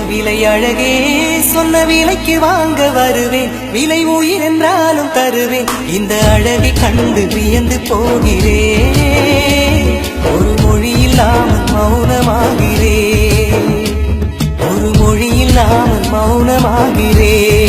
விலை அழகே சொன்ன விலைக்கு வாங்க வருவேன் விலை உயிர் என்றாலும் தருவேன் இந்த அழகை கண்டு வியந்து போகிறேன் ஒரு மொழி இல்லாமல் மௌனமாகிறேன் ஒரு மொழி இல்லாமல் மௌனமாகிறேன்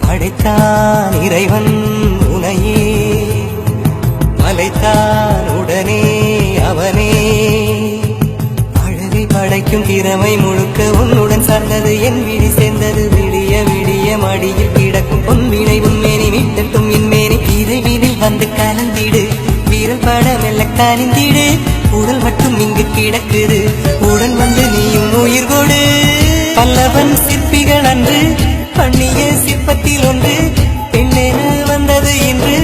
படைத்தான் இறைவன் உனையே மலைத்தான் உடனே அவனே அழகை படைக்கும் திறமை முழுக்க உன்னுடன் சார்ந்தது என் விழி சேர்ந்தது விடிய விடிய மடியில் கிடக்கும் பொன்வினை உன்மேனி மீட்டட்டும் என்மேனி இறைவினில் வந்து கலந்திடு வீரல் பட மெல்ல கனிந்திடு உடல் மட்டும் இங்கு கிடக்குது உடன் வந்து நீயும் உயிர் கொடு பல்லவன் சிற்பிகள் அன்று பண்ணிய சிற்பத்தில் ஒன்று பெண்ணென வந்தது என்று